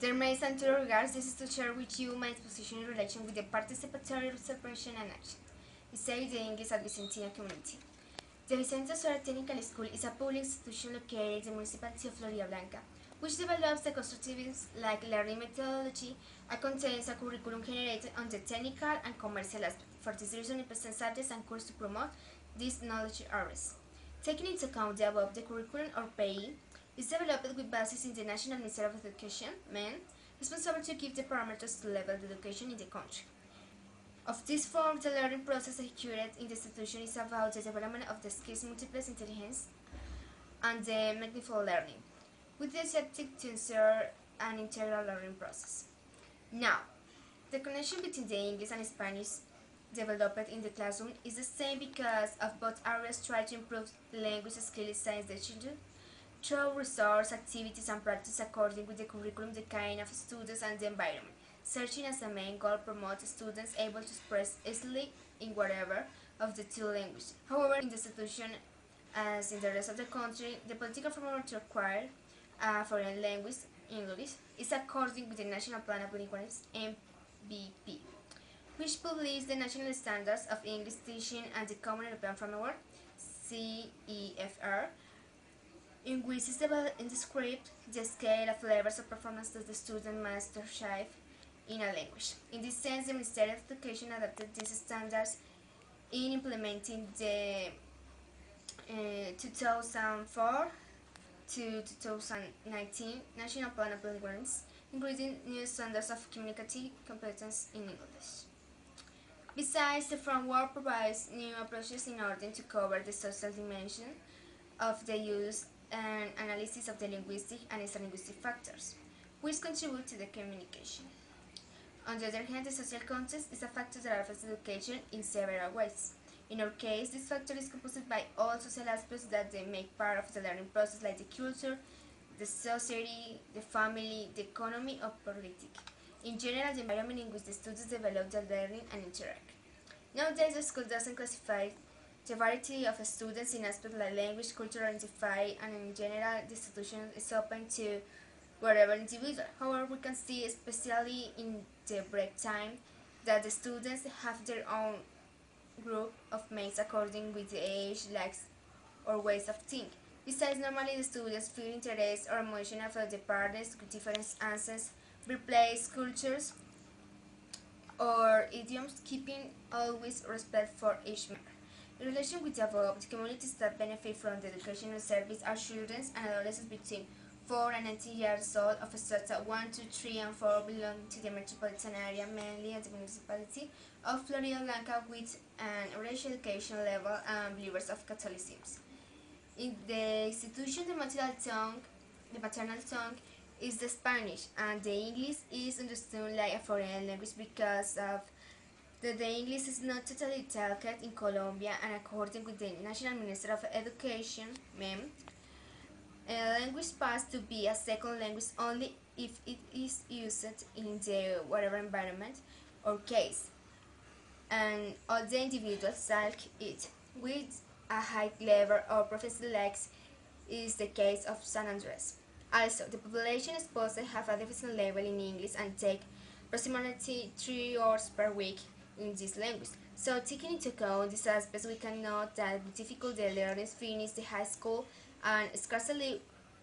Dear mates and tutor regards, this is to share with you my exposition in relation with the participatory observation and action. We say the English at Vicente community. The Vicente Azuero Technical School is a public institution located in the municipality of Florida Blanca, which develops the constructivism like learning methodology and contains a curriculum generated on the technical and commercial aspect. For this reason, it presents subjects and courses to promote these knowledge areas. Taking into account the above, the curriculum or PE is developed with basis in the National Ministry of Education, MEN, responsible to give the parameters to level the education in the country. Of this form, the learning process executed in the institution is about the development of the skills multiple intelligence and the meaningful learning, with the objective to ensure an integral learning process. Now, the connection between the English and Spanish developed in the classroom is the same because of both areas try to improve language skills science the children through resource activities and practice according with the curriculum, the kind of students and the environment, searching as a main goal promote students able to express easily in whatever of the two languages. However, in the institution, as in the rest of the country, the political framework to acquire a foreign language, English, is according with the National Plan of Linguistics (NBP), which publishes the national standards of English teaching and the Common European Framework (CEFR), in which is described the scale of levels of performance that the student must achieve in a language. In this sense, the Ministry of Education adapted these standards in implementing the 2004 to 2019 National Plan of Linguistics, including new standards of communicative competence in English. Besides, the framework provides new approaches in order to cover the social dimension of the use and analysis of the linguistic and extralinguistic factors, which contribute to the communication. On the other hand, the social context is a factor that affects education in several ways. In our case, this factor is composed by all social aspects that they make part of the learning process, like the culture, the society, the family, the economy, or politics. In general, the environment in which the students develop their learning and interact. Nowadays, the school doesn't classify the variety of students in aspects like language, culture, identify, and in general, the institution is open to whatever individual. However, we can see, especially in the break time, that the students have their own group of mates according with the age, likes, or ways of thinking. Besides, normally the students feel interest or emotion of the partners with different answers, replace cultures or idioms, keeping always respect for each member. In relation with the above, the communities that benefit from the educational service are children and adolescents between 4 and 19 years old of strata 1, 2, 3, and 4 belong to the metropolitan area, mainly at the municipality of Florida Blanca, with an average education level and believers of Catholicism. In the institution, the maternal tongue is the Spanish, and the English is understood like a foreign language because of that the English is not totally taught in Colombia, and according with the National Ministry of Education (MEM), a language passed to be a second language only if it is used in the whatever environment or case, and all the individuals talk it with a high level of proficiency, like is the case of San Andres. Also, the population exposed have a deficient level in English and take approximately 3 hours per week in this language. So, taking into account these aspects, we can note that with difficulty the learners finish the high school, and scarcely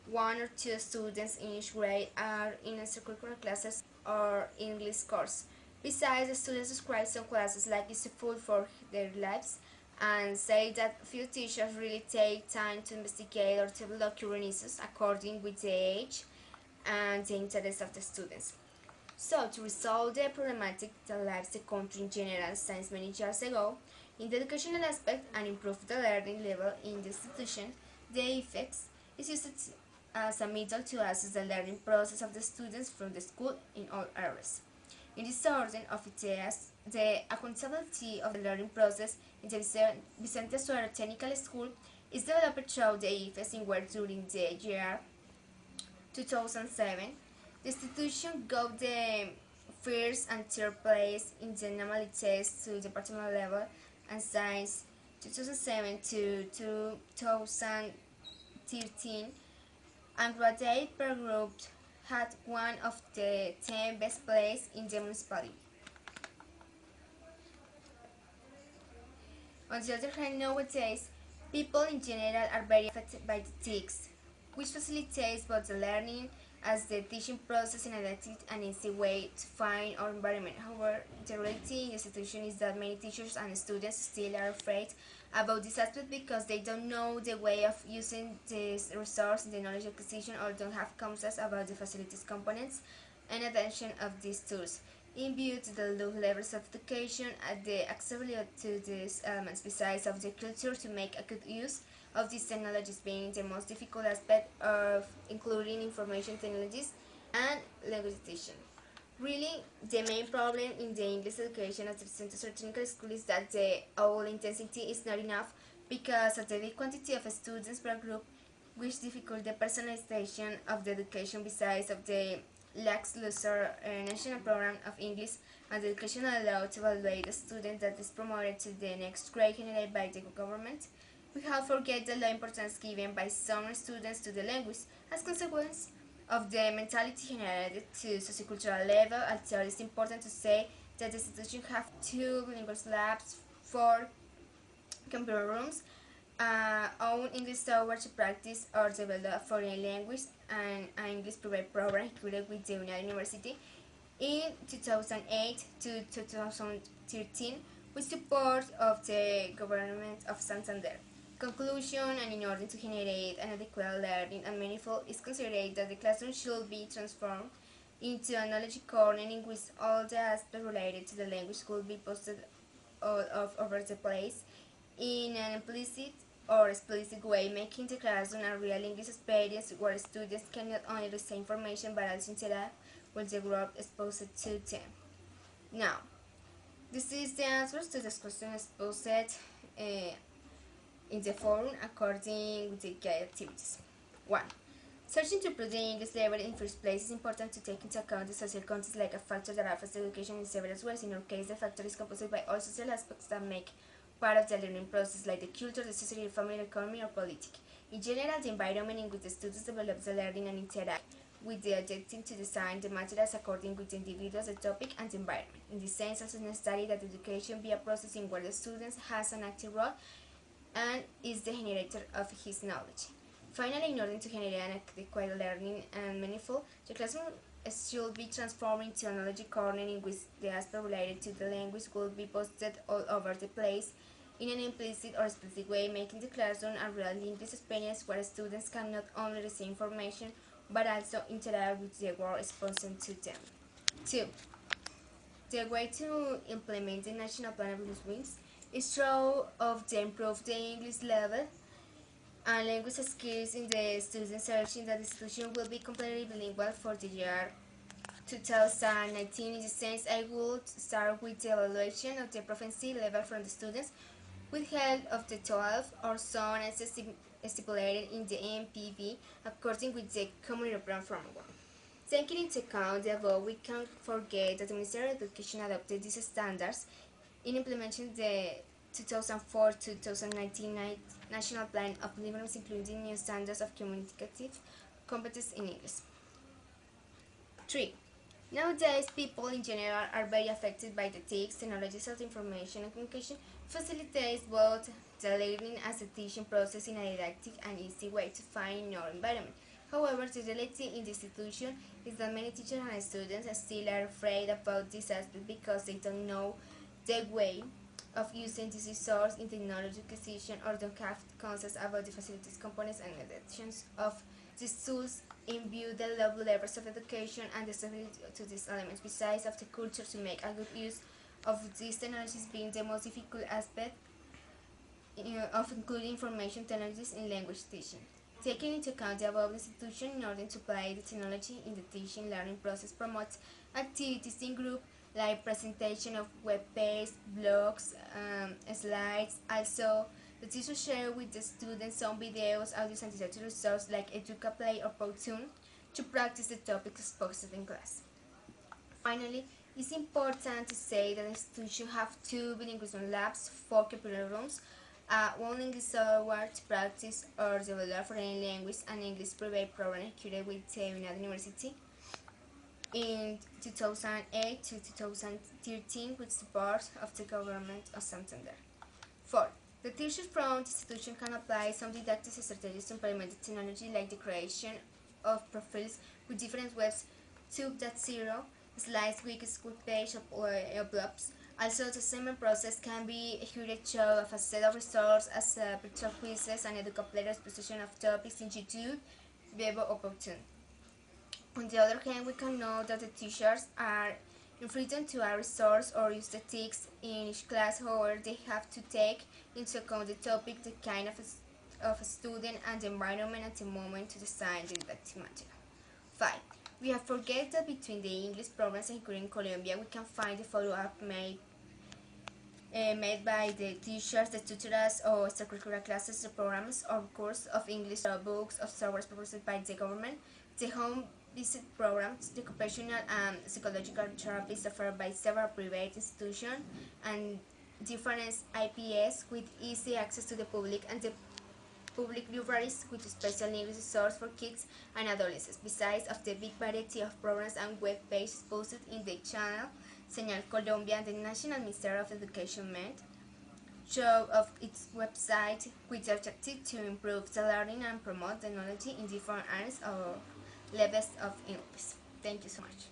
1 or 2 students in each grade are in extracurricular classes or English course. Besides, the students describe some classes like it's food for their lives, and say that few teachers really take time to investigate or develop curiosities according with the age and the interest of the students. So, to resolve the problematic that lives the country in general since many years ago, in the educational aspect and improve the learning level in the institution, the effects is used as a method to assess the learning process of the students from the school in all areas. In this order of ideas, the accountability of the learning process in the Vicente Azuero Technical School is developed through the effects in work during the year 2007. The institution got the first and third place in the anomaly test to departmental level, and since 2007 to 2013, and graduates per group had one of the 10 best places in the municipality. On the other hand, nowadays, people in general are very affected by the TICs, which facilitates both the learning as the teaching process in adapted and easy way to find our environment. However, the reality in the situation is that many teachers and students still are afraid about this aspect because they don't know the way of using this resource in the knowledge acquisition or don't have concepts about the facilities components and attention of these tools. In view to the low levels of education and the accessibility to these elements, besides of the culture to make a good use of these technologies being the most difficult aspect of including information technologies and legislation. Really, the main problem in the English education at the Vicente Azuero Technical School is that the overall intensity is not enough because of the big quantity of students per group, which difficult the personalization of the education besides of the lackluster national program of English and the education allowed to evaluate the student that is promoted to the next grade generated by the government. We have forget the low importance given by some students to the language as consequence of the mentality generated to sociocultural level. Also, it is important to say that the institution have 2 bilingual labs, 4 computer rooms, own English software to practice or develop foreign language, and an English private program included with the University in 2008 to 2013 with support of the government of Santander. Conclusion, and in order to generate an adequate learning and meaningful, is considered that the classroom should be transformed into a knowledge corner in which all the aspects related to the language could be posted all over the place in an implicit or explicit way, making the classroom a real English experience where students can not only receive information but also interact with the group exposed to them. Now, this is the answers to this question exposed in the forum according with the guide activities. 1. Searching to improve the English level in first place is important to take into account the social context like a factor that affects education in several ways. In our case, the factor is composed by all social aspects that make part of the learning process like the culture, the society, the family, economy, or politics. In general, the environment in which the students develop the learning and interact with the objective to design the materials according with the individuals, the topic, and the environment. In this sense, also necessary that education be a process in where the student has an active role and is the generator of his knowledge. Finally, in order to generate an adequate learning and meaningful, the classroom should be transformed into a knowledge corner in which the aspect related to the language will be posted all over the place in an implicit or explicit way, making the classroom a real English experience where students can not only receive information but also interact with the world exposed to them. 2. The way to implement the National Plan of English Wings is through of the improve the English level and language skills in the student searching that the institution will be completely bilingual for the year 2019. In this sense, I would start with the evaluation of the proficiency level from the students with help of the 12 or zone as stipulated in the MPV according with the Common European Framework. Taking into account the above, we can't forget that the Ministry of Education adopted these standards in implementing the 2004-2019 National Plan of Livings, including new standards of communicative competence in English. 3. Nowadays, people in general are very affected by the TICs. Technologies of information and communication facilitates both the learning as a teaching process in a didactic and easy way to find in our environment. However, the reality in the institution is that many teachers and students still are afraid about this aspect because they don't know the way of using this resource in the knowledge acquisition or don't have concepts about the facilities components and adaptations of these tools in view the low levels of education and the stability to these elements, besides of the culture to make a good use of these technologies being the most difficult aspect of including information technologies in language teaching. Taking into account the above, institution in order to apply the technology in the teaching learning process promotes activities in group like presentation of web pages, blogs, slides. Also, the teacher share with the students some videos, audios, and digital resources like Educa Play or Powtoon to practice the topics exposed in class. Finally, it's important to say that the institution have 2 bilingual labs, 4 computer rooms, one English software to practice or develop foreign language, and English private program created with the University in 2008 to 2013 with support of the government of Santander. 4. The teachers from the institution can apply some didactic strategies to implement the technology, like the creation of profiles with different webs 2.0, slides, wikis, school page, or blogs. Also, the assignment process can be a curated show of a set of results as virtual quizzes and educational exposition of topics in YouTube, Bebo, or Powtoon. On the other hand, we can note that the teachers are in freedom to add resource or use the text in each class. However, they have to take into account the topic, the kind of a student, and the environment at the moment to design the didactic material. 5. We have forget that between the English programs here in Colombia, we can find the follow-up made by the teachers, the tutors, or extracurricular classes, the programs or course of English books of software proposed by the government, the home visit programs, the occupational and psychological therapies offered by several private institutions, and different IPS with easy access to the public, and the public libraries with special English resources for kids and adolescents, besides of the big variety of programs and web pages posted in the channel Señal Colombia and the National Ministry of Education made show of its website, which are objective to improve the learning and promote the knowledge in different areas or levels of English. Thank you so much.